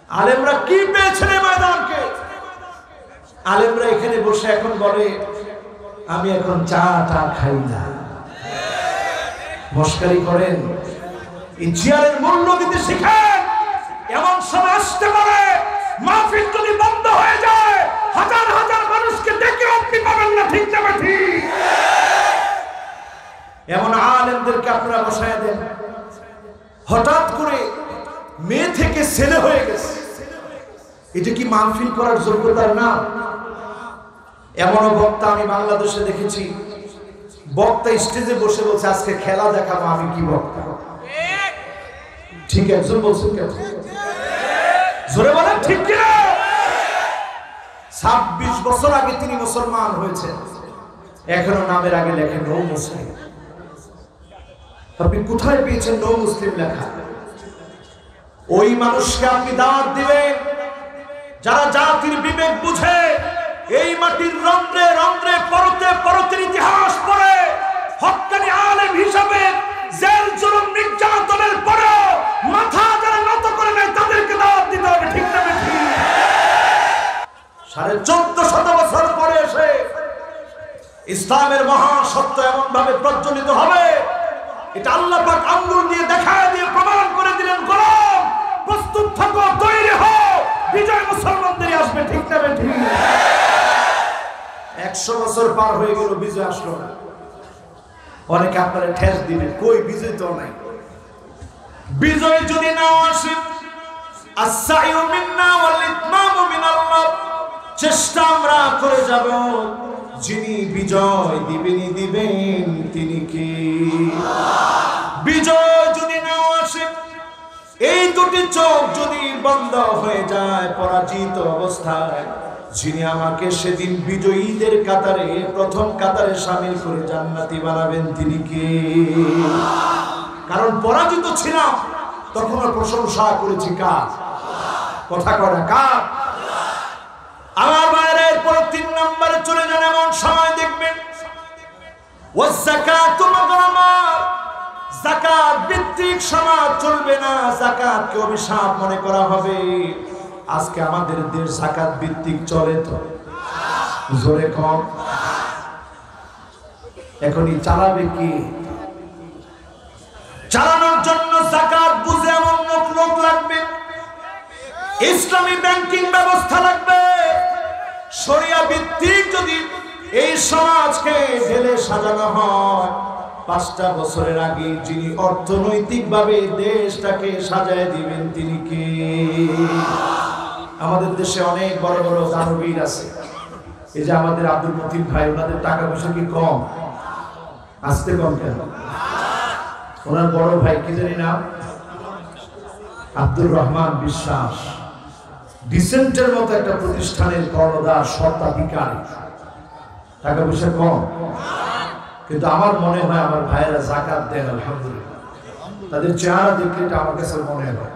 আলেমরা কি পেয়েছেন এই ময়দানকে? আলেমরা এখানে বসে এখন বলে আমি এখন চা খাই না, মস্কারি করেন। এই চেয়ারের মূল্য দিতে শিখেন। এমন সময় আসতে পারে মাহফিল যদি বন্ধ হয়ে যায়, হাজার হাজার মানুষকে ডেকে আপনি পাবেন না, ঠিক না ঠিক? এমন আলেমদেরকে আপনারা বসায় দেন। হঠাৎ করে মেয়ে থেকে ছেলে হয়ে গেছে, এটা কি মাহফিল করার যোগ্যতার না? এমনও বক্তা আমি বাংলাদেশে দেখেছি, বক্তা স্টেজে বসে বলছে আজকে খেলা দেখাবো। আমি কি বক্তা? ঠিক একজন বলছেন, জোরে বলেন ঠিক কিনা? 26 বছর আগে তিনি মুসলমান হয়েছেন, এখনো নামের আগে লেখেন নো মুসলিম। আপনি কোথায় পেয়েছেন নো মুসলিম লেখা? ওই মানুষকে আপনি দাওয়াত দিবেন যারা জাতির বিবেক বুঝে, এই মাটির রন্ধ্রে রন্ধ্রে পরতে পরতের ইতিহাস পড়ে হক্কানি আলেম হিসাবে জেল জুলুম নির্যাতনের পরেও মাথা যারা নত করে নেয় তাদেরকে দাওয়াত দিতে হবে, ঠিক না ঠিক? 1450 বছর পরে এসে ইসলামের মহাসত্য এমন ভাবে প্রজ্বলিত হবে, এটা আল্লাহ পাক আঙ্গুল দিয়ে দেখায় দিয়ে প্রমাণ করে দিলেন। গোলাম প্রস্তুত থাকো, তৈরি হও, বিজয় মুসলমানদেরই আসবে, ঠিক না ঠিক? 100 বছর পার হয়ে গেল, বিজয় আসলো না। অনেকে আপনারা ঠেস দিবেন, কই বিজয় তো নাই। বিজয় যদি নাও আসে, আস-সাইউ মিন্না ওয়াল ইতমামু মিনাল্লাহ, চেষ্টা আমরা করে যাব। যিনি বিজয় দিবেন তিনি কে? বিজয় যদি নাও আসে, এই দুটি চোখ যদি বন্ধ হয়ে যায় পরাজিত অবস্থায়, যিনি আমাকে সেদিন বিজয়ীদের কাতারে প্রথম কাতারে শামিল করে জান্নাতি বানাবেন তিনি কে? কারণ পরাজিত ছিলাম তখন প্রশংসা করেছি কার? কথা করা কার? আমার ভাইরা, এরপর 3 নম্বরে চলে যান। এমন সময় দেখবেন ওয়াযাকাতু মাগরামা, যাকাত ভিত্তিক সমাজ চলবে না, যাকাতকে অভিশাপ মনে করা হবে। আজকে আমাদের দেশ যাকাত ভিত্তিক চলে তো জোরে কম। এখনই চালাবে কি? চালানোর জন্য যাকাত বুঝে এমন লোক লাগবে, ইসলামী ব্যাংকিং ব্যবস্থা লাগবে। শরিয়া ভিত্তিক যদি এই সমাজকে ঢেলে সাজানো হয়, 5টা বছরের আগে যিনি অর্থনৈতিকভাবে দেশটাকে সাজায় দিবেন তিনি কে? আমাদের দেশে অনেক বড় বড় দানবীর আছে। এই যে আমাদের আব্দুল মতিন ভাই, ওনাদের টাকা পয়সা কি কম? আসতে কম কেন? ওনার বড় ভাই কি জানি নাম, আব্দুর রহমান বিশ্বাস, ডিসেন্টের মতো একটা প্রতিষ্ঠানের কর্ণধার স্বত্বাধিকারী, টাকা পয়সা কম। কিন্তু আমার মনে হয় আমার ভাইয়েরা যাকাত দেন, আলহামদুলিল্লাহ। তাদের চেহারা দেখলে এটা আমার কাছে মনে হয়।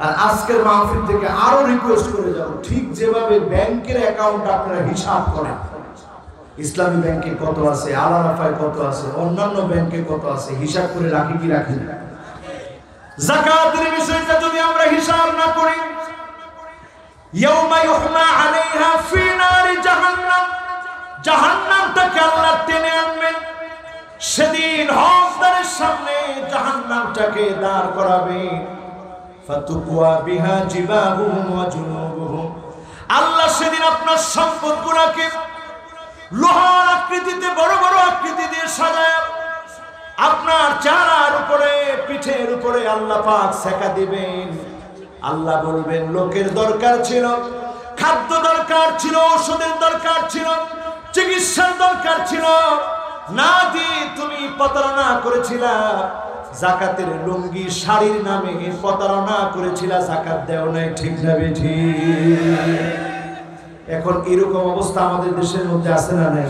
আর আজকের মাহফিল থেকে আরো রিকোয়েস্ট করে যাব, ঠিক যেভাবে ব্যাংকের অ্যাকাউন্ট আপনারা হিসাব করেন, ইসলামী ব্যাংকে কত আছে, আল-রাফায় কত আছে, অন্যান্য ব্যাংকে কত আছে, হিসাব করে রাখি কি রাখি না? যাকাতের বিষয়টা যদি আমরা হিসাব না করি, ইয়াউমা ইউহমা আলাইহা ফি নারি জাহান্নাম, জাহান্নামটাকে আল্লাহ টেনে আনবেন। সেদিন হকদারের সামনে জাহান্নামটাকে দাঁড় করাবে। ফাতুকুয়া বিহা জিবাহুম ওয়া জুনুবুহুম, আল্লাহ সেদিন আপনার সম্পদগুলোকে লোহার আকৃতিতে বড় বড় আকৃতি দিয়ে সাজায় আপনার চেহারার উপরে পিঠের উপরে আল্লাহ পাক সেকা দিবেন। আল্লাহ বলবেন লোকের দরকার ছিল, খাদ্য দরকার ছিল, ঔষধের দরকার ছিল, চিকিৎসার দরকার ছিল, না দিয়ে তুমি প্রতারণা করেছিলা, যাকাতের লুঙ্গি শাড়ির নামে প্রতারণা করেছিলা, যাকাত দেও নাই, ঠিক না বেঠি? এখন এরকম অবস্থা আমাদের দেশের মধ্যে আছে না নাই?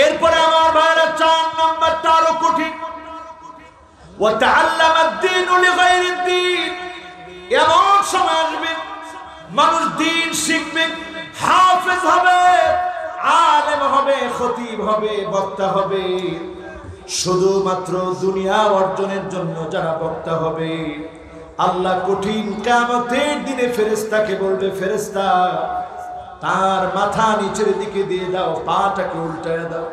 এরপরে আমার ভাইরা 4 নম্বরটা আরো কঠিন। ওয়া তাআল্লামা আদ-দীনু লিগায়রিদ-দীন, এমন সময় আসবে মানুষ দিন শিখবে, হাফেজ হবে, আলেম হবে, খতিব হবে, বক্তা হবে, শুধুমাত্র দুনিয়া অর্জনের জন্য যারা বক্তা হবে আল্লাহ কঠিন কিয়ামতের দিনে ফেরেশতাকে বলবে, ফেরেশতা তার মাথা নিচের দিকে দিয়ে দাও, পাটাকে উল্টায় দাও।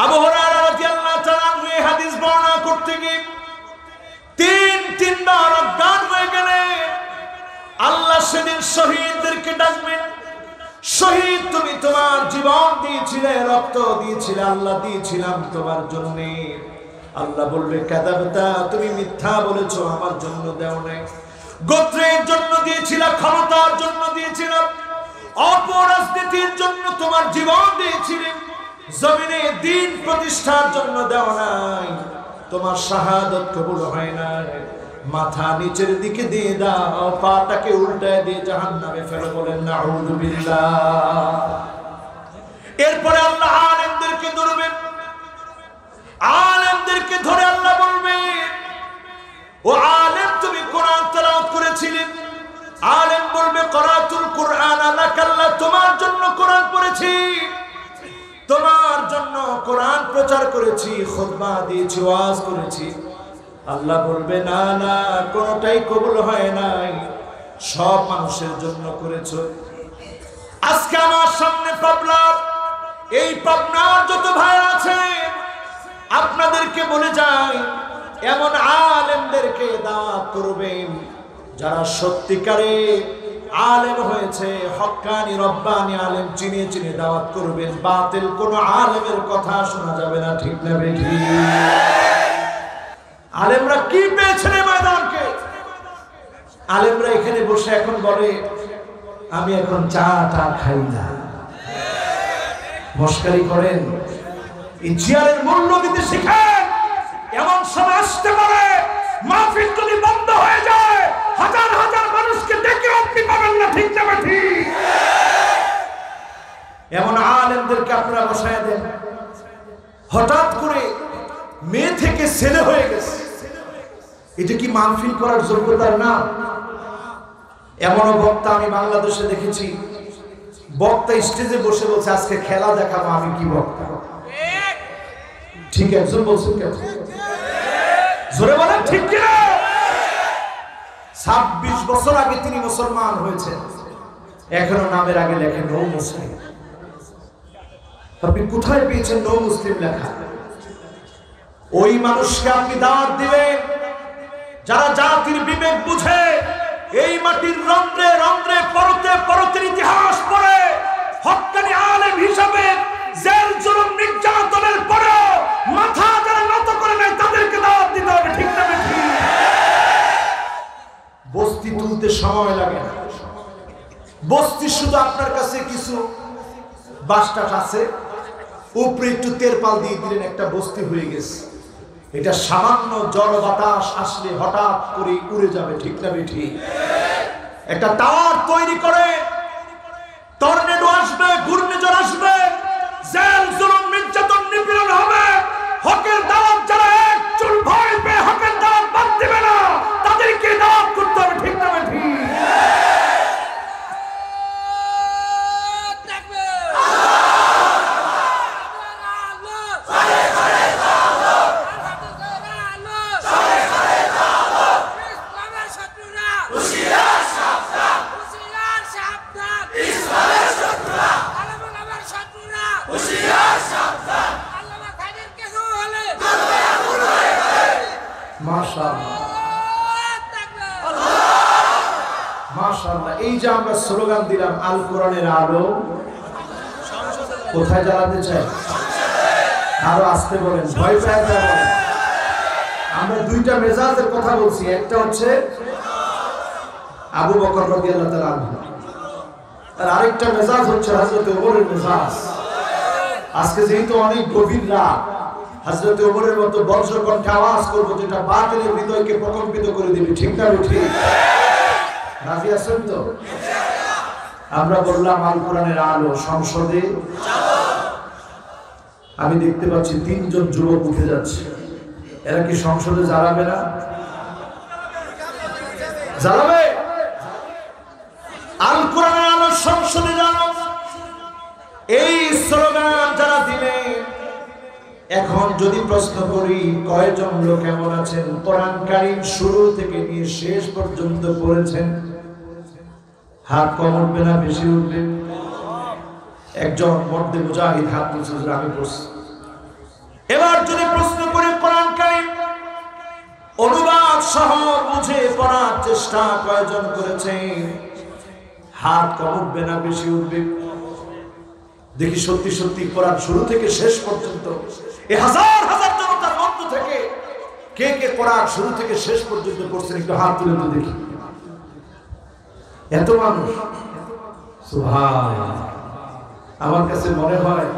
আবু হুরায়রা রাদিয়াল্লাহু তাআলা এই হাদিস বর্ণনা করতে গিয়ে তিনবার অজ্ঞান হয়ে গেলেন। আল্লাহ সেদিন শহীদদেরকে ডাকবেন, শহীদ তুমি তোমার জীবন দিয়েছিলে, রক্ত দিয়েছিলে, আল্লাহ দিয়েছিলাম তোমার জন্য। আল্লাহ বলবে কাযাবতা, তুমি মিথ্যা বলেছো, আমার জন্য দাও নাই। গোত্রের জন্য দিয়েছিলাম, ক্ষমতার জন্য দিয়েছিলাম, অপরাজনীতির জন্য তোমার জীবন দিয়েছিলে, জমিনে দ্বীন প্রতিষ্ঠার জন্য দাও নাই, তোমার শাহাদাত কবুল হয় নাই। মাথা নিচের দিকে দিয়ে দাও, পাটাকে উল্টায় দিয়ে জাহান্নামে ফেলে। বলেন নাউযু বিল্লাহ। এরপরে আল্লাহ আলেমদেরকে ধরবেন, আলেমদেরকে ধরে আল্লাহ বলবে, ও আলেম তুমি কোরআন তেলাওয়াত করেছিলে। আলেম বলবে করাতুল কুরআন লাকাল্লাহ, তোমার জন্য কোরআন পড়েছি, তোমার জন্য কোরআন প্রচার করেছি, খুতবা দিয়েছি, ওয়াজ করেছি। আল্লাহ বলবে না না, কোনটাই কবুল হয় নাই, সব মানুষের জন্য করেছো। আজকে আমার সামনে পাবনা, এই পাবনার যত ভাই আছে আপনাদেরকে বলে যাই, এমন আলেমদেরকে দাওয়াত করবেন যারা সত্যিকারে আলেম হয়েছে, হক্কানি রব্বানি আলেম চিনে চিনে দাওয়াত করবেন। বাতিল কোন আলেমের কথা শোনা যাবে না, ঠিক না বেঠি? আলেমরা কি পেয়েছেন ময়দানকে? আলেমরা এখানে বসে এখন বলে আমি এখন চা খাই না, মস্কারি করেন। এই চেয়ারের মূল্য দিতে শিখেন। এমন সময় আসতে পারে মাহফিল যদি বন্ধ হয়ে যায়, হাজার হাজার মানুষকে ডেকে আপনি পাবেন না, ঠিক না বেঠি? এমন আলেমদেরকে আপনারা বসায় দেন। হঠাৎ করে মেয়ে থেকে ছেলে হয়ে গেছে, এটা কি মাহফিল করার যোগ্যতার না? এমন বক্তা আমি বাংলাদেশে দেখেছি, বক্তা স্টেজে বসে বলছে আজকে খেলা দেখাবো। আমি কি বক্তা? ঠিক একজন বলছেন, কেন জোরে বলেন ঠিক কিনা? 26 বছর আগে তিনি মুসলমান হয়েছেন, এখনো নামের আগে লেখেন নো মুসলিম। আপনি কোথায় পেয়েছেন নো মুসলিম লেখা? ওই মানুষকে আপনি দাওয়াত দিবেন যারা জাতির বিবেক বুঝে, এই মাটির রন্ধ্রে রন্ধ্রে পরতে পরতের ইতিহাস পড়ে, হক্কানি আলেম হিসাবে জেল জুলুম নির্যাতনের পরেও মাথা যারা নত করে নাই তাদেরকে দাওয়াত দিতে হবে, ঠিক না বেঠি? বস্তি তুলতে সময় লাগে না। বস্তি শুধু আপনার কাছে কিছু বাসটাস আছে, উপরে একটু তেরপাল দিয়ে দিলেন, একটা বস্তি হয়ে গেছে। এটা সামান্য জল বাতাস আসলে হঠাৎ করে উড়ে যাবে, ঠিক না বেঠি? একটা টাওয়ার তৈরি করে, টর্নেডো আসবে, ঘূর্ণিঝড় আসবে, জেল জুলুম নির্যাতন নিপীড়ন হবে, হকের দাওয়াত যারা এক চুল ভয় পেয়ে হকের দাওয়াত বাদ দিবে না, তাদেরকে দাওয়াত করতে হবে, ঠিক না বেঠি? মাশাআল্লাহ। এই যে আমরা স্লোগান দিলাম আল কোরআনের আলো, কোথায় জ্বালাতে চাই? আরো আসতে বলেন, ভয় পায় বলেন। আমরা দুইটা মেজাজের কথা বলছি, একটা হচ্ছে আবু বকর রাদিয়াল্লাহু তাআলা আনহু, আর আরেকটা মেজাজ হচ্ছে হযরত ওমরের মেজাজ। আজকে যেহেতু অনেক গভীর রাত, হযরত ওমরের মতো বজ্রকণ্ঠে আওয়াজ করব যেটা বাতিলের হৃদয়কে প্রকম্পিত করে দিবে, ঠিক না ঠিক? রাজি আছেন তো? আমরা বললাম আল কোরআনের আলো সংসদে আমি দেখতে পাচ্ছি 3 জন যুবক উঠে যাচ্ছে। এরা কি সংসদে জ্বালাবে না? জ্বালাবে। আল কোরআনের আলো সংসদে জ্বালানো, এই স্লোগান যারা দিলেন এখন যদি প্রশ্ন করি কয়জন লোক এমন আছেন কোরআন কারীম শুরু থেকে নিয়ে শেষ পর্যন্ত পড়েছেন? হাত কম উঠবে না বেশি উঠবে? একজন মর্দে মুজাহিদ হাত তুলছে, আমি পড়ছি। এবার যদি প্রশ্ন করি কোরআন কারীম অনুবাদ সহ বুঝে পড়ার চেষ্টা কয়জন করেছেন? হাত কম উঠবে না বেশি উঠবে? দেখি সত্যি সত্যি কোরআন শুরু থেকে শেষ পর্যন্ত এই হাজার হাজার জনতার মধ্য থেকে কে কে কোরআন শুরু থেকে শেষ পর্যন্ত পড়ছেন? একটু হাত তুলে তো দেখি। এত মানুষ, সুবহানাল্লাহ। আমার কাছে মনে হয়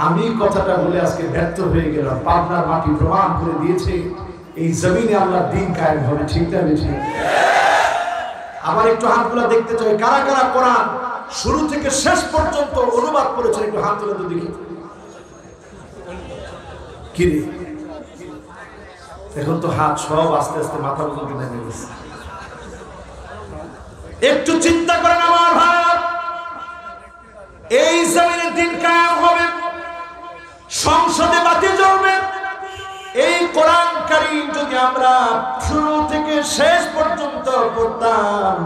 আমি কথাটা বলে আজকে ব্যর্থ হয়ে গেলাম। পাবনার মাটি প্রমাণ করে দিয়েছে এই জমিনে আল্লাহর দ্বীন কায়েম হবে। ঠিক না বেশি? আবার একটু হাতগুলো দেখতে চাই, কারা কারা কোরআন শুরু থেকে শেষ পর্যন্ত অনুবাদ করেছেন? একটু হাত তুলে তো দেখি। কি রে, এখন তো হাত সব আস্তে আস্তে মাথার উপর নেমে গেছে। একটু চিন্তা করেন আমার ভাই, এই জমিনে দ্বীন কায়েম হবে, সংসদে বাতি জ্বলবে। এই কোরআন কারীম যদি আমরা শুরু থেকে শেষ পর্যন্ত পড়তাম,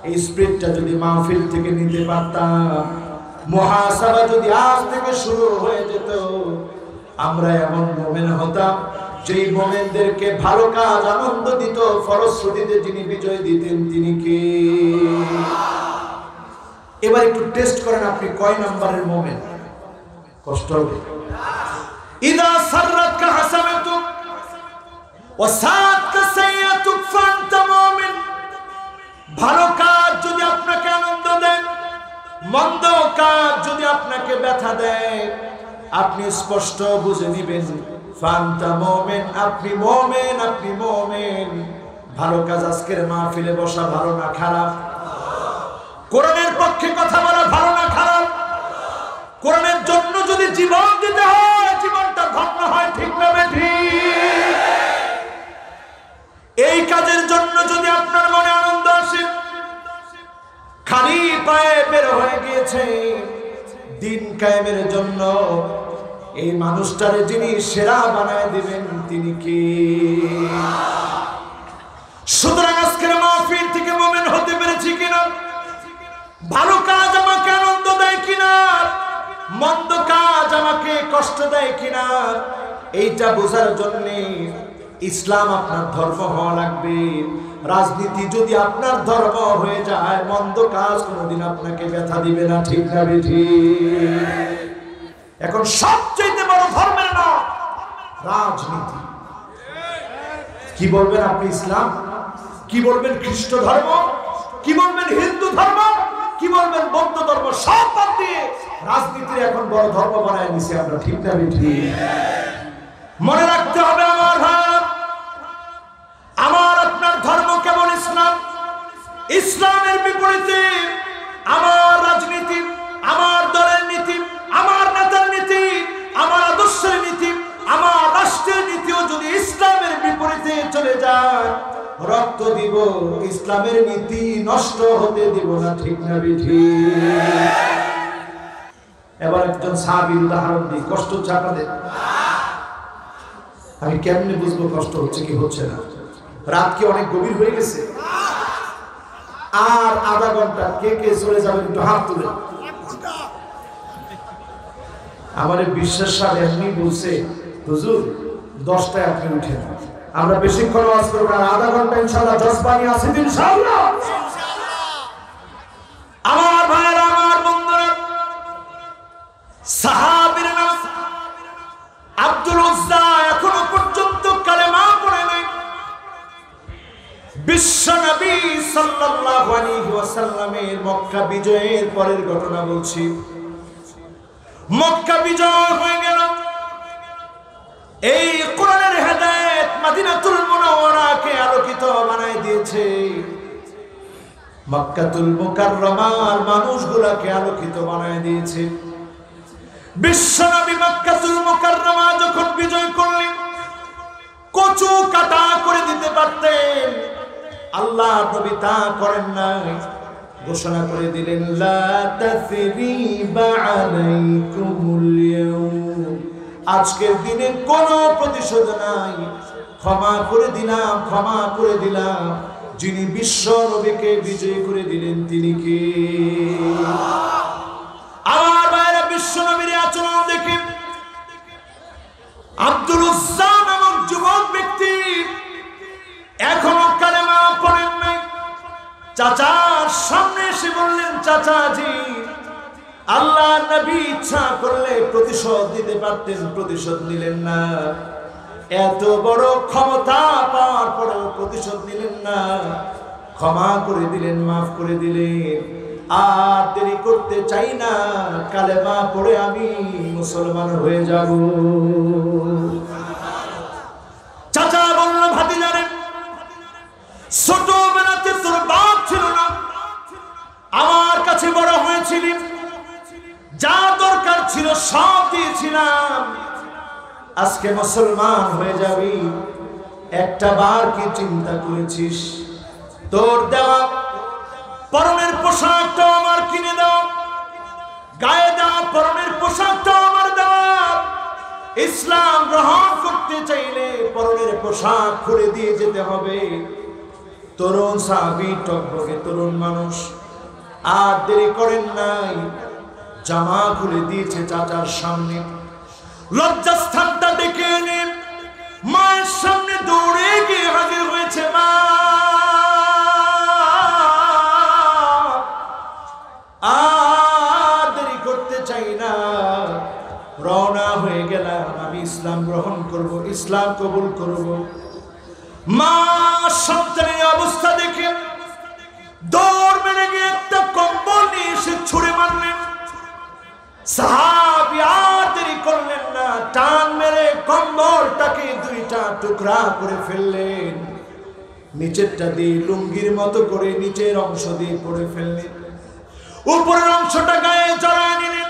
এই স্পিরিটটা যদি মাহফিল থেকে নিতে পারতাম, মুহাসাবা যদি আজ থেকে শুরু হয়ে যেত, আমরা এমন মুমিন হতাম যেই মুমিনদেরকে ভালো কাজ আনন্দ দিত, ফলশ্রুতিতে যিনি বিজয় দিতেন তিনি কে? এবার একটু টেস্ট করেন, আপনি কয় নাম্বারের মুমিন? কষ্ট হবে। ইদা সাররাতকা হাসানাতুক ওয়া সাআতকা সাইয়্যাতুক ফান্তা মুমিন। ভালো কাজ যদি আপনাকে আনন্দ দেয়, মন্দ কাজ যদি আপনাকে ব্যথা দেয়, আপনি স্পষ্ট বুঝে নেবেন ফান্তা মুমিন, আপনি মুমিন, আপনি মুমিন। ভালো কাজ আজকের মাহফিলে বসা ভালো না খারাপ? কোরআনের পক্ষে কথা বলা ভালো না খারাপ? কোরআনের জন্য যদি জীবন দিতে হয়, জীবনটা ধন্য হয়। ঠিক না বেঠি? এই কাজের জন্য যদি আপনার মনে আনন্দ আসে, খালি পায়ে বের হয়ে গিয়েছে দ্বীন কায়েমের জন্য, এই মানুষটারে যিনি সেরা বানায় দিবেন তিনি কে? সুতরাং আজকের মাহফিল থেকে মুমিন হতে পেরেছি কিনা, ভালো কাজ আমাকে আনন্দ দেয় কিনা, মন্দ কাজ আমাকে কষ্ট দেয় কিনা, এইটা বোঝার জন্য ইসলাম আপনার ধর্ম হওয়া লাগবে। রাজনীতি যদি আপনার ধর্ম হয়ে যায়, মন্দ কাজ কোনোদিন আপনাকে ব্যথা দিবে না। ঠিক না বেঠি? এখন সবচেয়ে বড় ধর্মের নাম রাজনীতি। কি বলবেন আপনি? ইসলাম? কি বলবেন খ্রিস্ট ধর্ম? কি বলবেন হিন্দু ধর্ম? কি বলবেন বৌদ্ধ ধর্ম? সব বাদ দিয়ে রাজনীতির এখন বড় ধর্ম বানায় নিছি আমরা। ঠিক না বেঠি? মনে রাখতে হবে আমার ভাই, আমার আপনার ধর্ম কেমন ইসলাম, ইসলামের বিপরীতে আমার রাজনীতি, আমার দলের নীতি, আমার নেতার নীতি, আমার আদর্শের নীতি, আমার রাষ্ট্রের নীতিও যদি ইসলামের বিপরীতে চলে যায়, রক্ত দিব, ইসলামের নীতি নষ্ট হতে দিব না। ঠিক না বেঠি? এবার একজন সাহাবীর উদাহরণ দিই। কষ্ট হচ্ছে আপনাদের? আমি কেমনে বুঝবো কষ্ট হচ্ছে কি হচ্ছে না? রাত কি অনেক গভীর হয়ে গেছে? আর আধা ঘন্টা কে কে চলে যাবেন একটু হাত তুলে। আমার বিশ্বাস সাহেব এমনি বলছে, হুজুর 10টায় আপনি উঠেন, আমরা বেশিক্ষণ ওয়াজ করব না, আধা ঘন্টা ইনশাআল্লাহ জজবানি আছে ইনশাআল্লাহ। আমার ভাইরা, আমার বন্ধুরা, সাহাবীর নাম আব্দুল উজ্জা এখনো পর্যন্ত কালেমা পড়ে নাই। বিশ্ব নবী সাল্লাল্লাহু আলাইহি ওয়াসাল্লামের মক্কা বিজয়ের পরের ঘটনা বলছি। মক্কা বিজয় হয়ে গেল, এই কোরআনের হেদায়েত মদিনাতুল মুনাওয়ারাকে আলোকিত বানায় দিয়েছে, মক্কাতুল মুকাররমার মানুষগুলোকে আলোকিত বানায় দিয়েছে। বিশ্ব নবী মক্কাতুল মুকাররমা যখন বিজয় করলেন, কচু কাটা করে দিতে পারতেন, আল্লাহ নবী তা করেন নাই। ঘোষণা করে দিলেন, লা তাসরিবা আলাইকুমুল ইয়াউম আজকের দিনে কোনো প্রতিশোধ নাই, ক্ষমা করে দিলাম, ক্ষমা করে দিলাম। যিনি বিশ্ব নবীকে বিজয় করে দিলেন তিনি কে? আমার ভাইরা, বিশ্ব নবীর আচরণ দেখে আব্দুল উজ্জা নামক যুবক ব্যক্তি এখনো কালেমা পড়েন নাই। চাচার সামনে এসে বললেন, চাচাজি, আল্লাহ নবী ইচ্ছা করলে প্রতিশোধ দিতে পারতেন, প্রতিশোধ নিলেন না। এত বড় ক্ষমতা পাওয়ার পরেও প্রতিশোধ নিলেন না, ক্ষমা করে দিলেন, মাফ করে দিলেন। আর দেরি করতে চাই না, কালেমা পড়ে আমি মুসলমান হয়ে যাব। চাচা বলল, ভাতিজারে, ছোটবেলাতে তোর বাপ ছিল না, আমার কাছে বড় হয়েছিলি, যা দরকার ছিল সব দিয়েছিলাম, আজকে মুসলমান হয়ে যাবি, একটা বার কি চিন্তা করেছিস তোর দেওয়া পরনের পোশাকটা আমার কিনে দাও, গায়ে দেওয়া পরনের পোশাকটা আমার দেওয়া। ইসলাম গ্রহণ করতে চাইলে পরনের পোশাক খুলে দিয়ে যেতে হবে। তরুণ সাহাবী, টকবকে তরুণ মানুষ, আর দেরি করেন নাই, জামা খুলে দিয়েছে চাচার সামনে। লজ্জাস্থানটা ডেকে এনে মায়ের সামনে দৌড়ে গিয়ে হাজির হয়েছে। মা, আর দেরি করতে চাই না, রওনা হয়ে গেলাম, আমি ইসলাম গ্রহণ করব, ইসলাম কবুল করব। মা সন্তানের অবস্থা দেখে দৌড় মেরে গিয়ে একটা কম্বল নিয়ে এসে ছুঁড়ে মারলেন। সাহাবী আর দেরি করলেন না, টান মেরে কম্বলটাকে দুইটা টুকরা করে ফেললেন। নিচেরটা দিয়ে লুঙ্গির মতো করে নিচের অংশ দিয়ে পড়ে ফেললেন, উপরের অংশটা গায়ে জড়ায় নিলেন।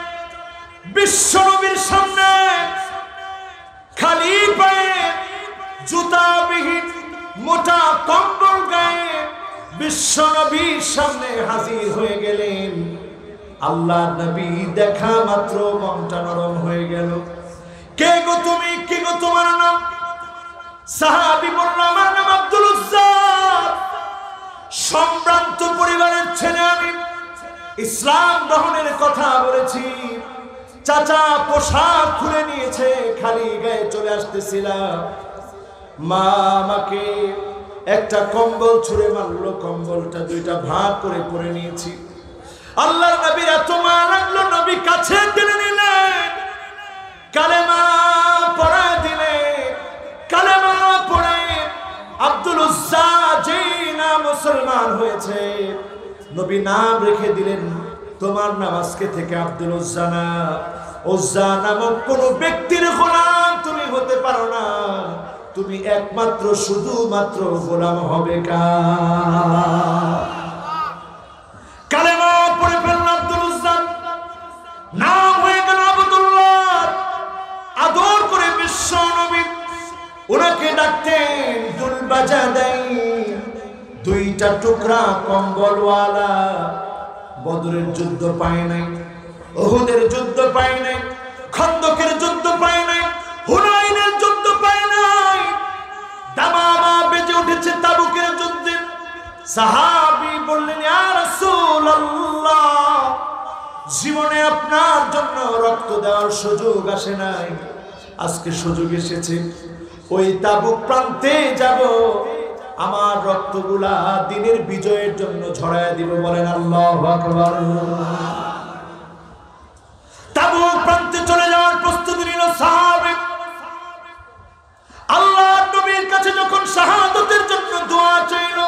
বিশ্ব নবীর সামনে খালি পায়ে, জুতাবিহীন মোটা কম্বল গায়ে বিশ্ব নবীর সামনে হাজির হয়ে গেলেন। আল্লাহ নবী দেখা মাত্র মনটা নরম হয়ে গেল। কে গো তুমি? কে গো তোমার নাম? সাহাবী বলল, আমার নাম আব্দুল উজ্জা, সম্ভ্রান্ত পরিবারের ছেলে আমি, ইসলাম গ্রহণের কথা বলেছি, চাচা পোশাক খুলে নিয়েছে, খালি গায়ে চলে আসতেছিলাম, মা আমাকে একটা কম্বল ছুঁড়ে মারলো, কম্বলটা দুইটা ভাগ করে পরে নিয়েছি। আল্লাহর নবীর এত মায়া লাগলো, নবী কাছে টেনে নিলেন, কালেমা পড়া দিলে। কালেমা পড়ে আব্দুল উজ্জা যেই না মুসলমান হয়েছে, নবী নাম রেখে দিলেন, তোমার নাম আজকে থেকে আব্দুল উজ্জা না, উজ্জা নামক কোন ব্যক্তির গোলাম তুমি হতে পারো না, তুমি একমাত্র শুধুমাত্র গোলাম হবে কার? কালেমা পড়ে ফেলল আব্দুল উজ্জা, নাম হয়ে গেল আব্দুল্লাহ। আদর করে বিশ্ব নবী ওনাকে ডাকতেন দুল বাজাদাই, দুইটা টুকরা কম্বলওয়ালা। বদরের যুদ্ধ পায় নাই, উহুদের যুদ্ধ পায় নাই, খন্দকের যুদ্ধ পায় নাই, হুনাইনের যুদ্ধ পায় নাই, দামামা বেজে উঠেছে তাবুকের যুদ্ধে। সাহাবী বললেন, ইয়া রাসূলুল্লাহ, জীবনে আপনার জন্য রক্ত দেওয়ার সুযোগ আসে নাই, আজকে সুযোগ এসেছে, ওই তাবুক প্রান্তে যাব, আমার রক্তগুলা দিনের বিজয়ের জন্য ঝরায় দিব। বলেন আল্লাহু আকবার। তাবুক প্রান্তে চলে যাওয়ার প্রস্তুতি নিল সাহাবী। আল্লাহর নবীর কাছে যখন শাহাদাতের জন্য দোয়া চাইল,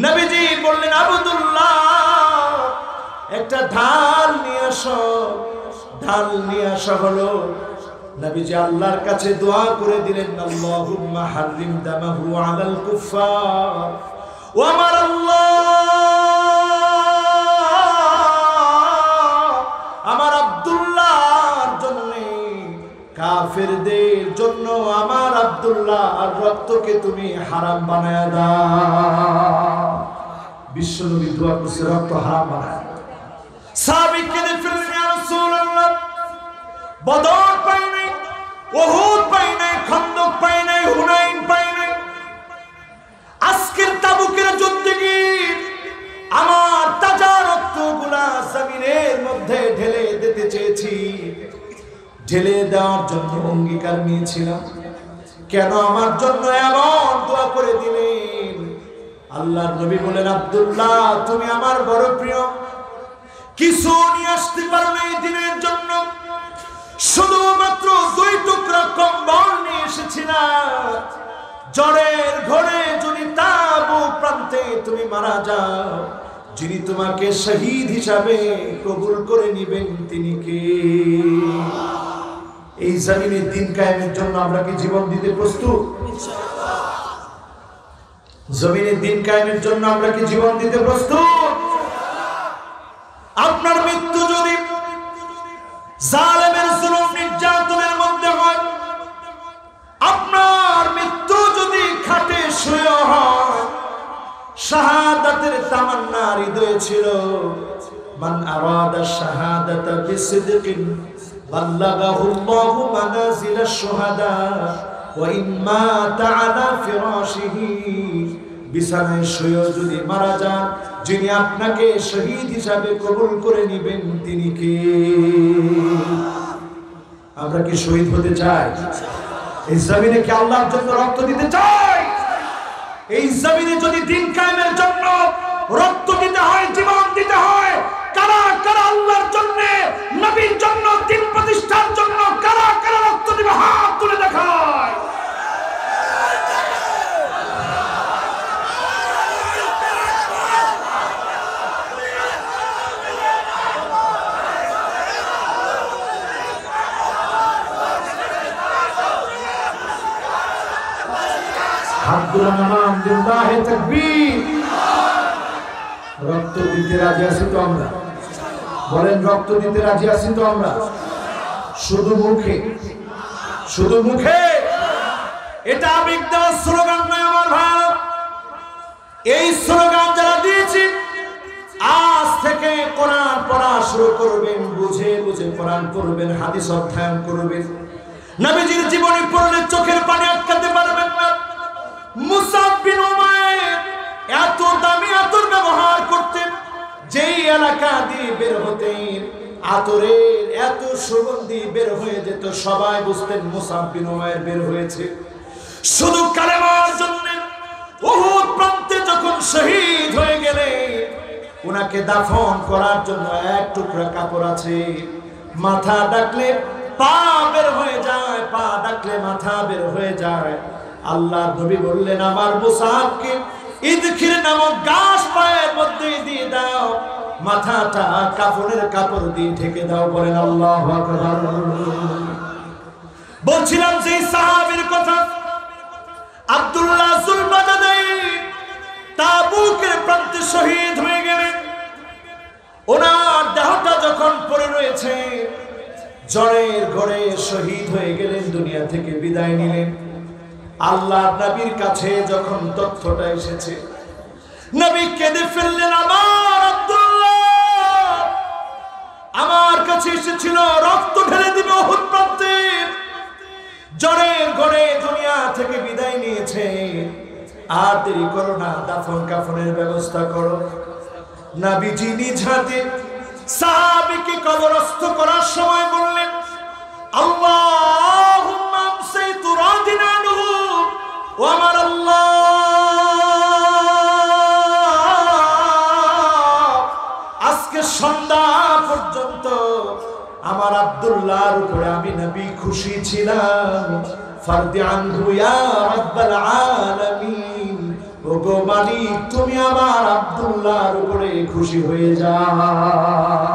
নবীজি বললেন, আব্দুল্লাহ একটা ঢাল নিয়ে আসো। ঢাল নিয়ে আসা হলো। নবীজি আল্লাহর কাছে দোয়া করে দিলেন, আল্লাহুম্মা হাররিম দামাহু আলাল কুফার। ও আমার আল্লাহ, আমার আব্দুল্লাহর জন্য, কাফেরদের জন্য আমার আব্দুল্লাহর রক্তকে তুমি হারাম বানায়া দাও। বিশ্বনবী দোয়া করছে, রক্ত হারাম বানায়। সাহাবী কেঁদে ফেললেন, ইয়া রাসূলুল্লাহ, বদর পাই নাই, উহুদ পাই নাই, খন্দক পাই নাই, হুনাইন পাই নাই। আজকের তাবুকের যুদ্ধে গিয়ে আমার তাজা রক্তগুলা জমিনের মধ্যে ঢেলে দিতে চেয়েছি। ঢেলে দেওয়ার জন্য অঙ্গীকার নিয়েছিলাম। কেন আমার জন্য এমন দোয়া করে দিলেন? আল্লাহর নবী বলেন, আব্দুল্লাহ তুমি আমার বড় প্রিয়, কিছু নিয়ে আসতে পারো না এই দিনের জন্য, শুধুমাত্র 2 টুকরা কম্বল নিয়ে এসেছিলাম। জ্বরের ঘরে যদি তাবুক প্রান্তে তুমি মারা যাও, যিনি তোমাকে শহীদ হিসাবে কবুল করে নিবেন তিনি কে? এই জমিনে দিন কায়েমের জন্য আমরা কি জীবন দিতে প্রস্তুত? জমিনে দিন কায়েমের জন্য আমরা কি জীবন দিতে প্রস্তুত? আপনার মৃত্যু যদি জালেমের জুলুম নির্যাতনের মধ্যে হয়, আপনার মৃত্যু যদি খাটে শুয়ে হয়, শাহাদাতের তামান্না হৃদয়ে ছিল, মান আরাদা শাহাদাতা বিসিদকিন বাল্লাগাহু আল্লাহু মানাজিলাশ শুহাদা ওয়া ইন মাতা আলা ফিরাশিহি, বিছানায় শুয়ে যদি মারা যান, যিনি আপনাকে শহীদ হিসাবে কবুল করে নেবেন তিনি কে? আমরা কি শহীদ হতে চাই? এই জমিনে কি আল্লাহর জন্য রক্ত দিতে চাই? এই জমিনে যদি দিন কায়েমের জন্য রক্ত দিতে হয়, জীবন দিতে হয়, কারা কারা আল্লাহর জন্য, নবীর জন্য, দিন প্রতিষ্ঠার জন্য কারা কারা রক্ত দিবে? হাত তুলে দেখায়। রক্ত দিতে রাজি আছি তো আমরা? বলেন, রক্ত দিতে রাজি আছি তো আমরা? শুধু মুখে, শুধু মুখে। এটা আবেগ দেওয়ার স্লোগান নয় আমার ভাই। এই স্লোগান যারা দিয়েছি, আজ থেকে কোরআন পড়া শুরু করবেন, বুঝে বুঝে কোরআন পড়বেন, হাদিস অধ্যয়ন করবেন। নবীজির জীবনী পড়লে চোখের পানি আটকাতে পারবেন না। মুসাব বিন উমাইর এত দামি আতর ব্যবহার করতেন, যেই এলাকা দিয়ে বের হতেন আতরের এত সুগন্ধি বের হয়ে যেত, সবাই বুঝতেন মুসাব বিন উমাইর বের হয়েছে। শুধু কালেমার জন্য উহুদ প্রান্তে যখন শহীদ হয়ে গেলেন, ওনাকে দাফন করার জন্য 1 টুকরা কাপড় আছে, মাথা ডাকলে পা বের হয়ে যায়, পা ডাকলে মাথা বের হয়ে যায়। আল্লাহ নবী বললেন, আমার মুসাবকে ইদখির নামক গাছ পায়ের মধ্যে দিয়ে দাও, মাথাটা কাফনের কাপড় দিয়ে ঢেকে দাও। বলেন আল্লাহু আকবার। বলছিলাম যে সাহাবীর কথা, আব্দুল্লাহ যুলবাজাদাইন তাবুকের প্রান্তে শহীদ হয়ে গেলেন। ওনার দেহটা যখন পড়ে রয়েছে, জ্বরের ঘরে শহীদ হয়ে গেলেন, দুনিয়া থেকে বিদায় নিলেন। আল্লাহ নবীর কাছে যখন তথ্যটা এসেছে, নবী কেঁদে ফেললেন, আমার আব্দুল্লাহ আমার কাছে এসেছিল রক্ত ঢেলে দিবে উহুদ প্রান্তে, জ্বরের ঘরে দুনিয়া থেকে বিদায় নিয়েছে, আর দেরি করো না, দাফন কাফনের ব্যবস্থা করো। নবীজি নিজ হাতে সাহাবীকে কবরস্থ করার সময় বললেন, আল্লাহুম্মা আমসাইতু রাদিনা আনহু, ও আমার আল্লাহ, আজকে সন্ধ্যা পর্যন্ত আমার আব্দুল্লাহর উপরে আমি নবী খুশি ছিলাম। ফারদি আনহু ইয়া রাব্বাল আলামিন, ওগো মালিক তুমি আমার আব্দুল্লাহর উপরে খুশি হয়ে যাও।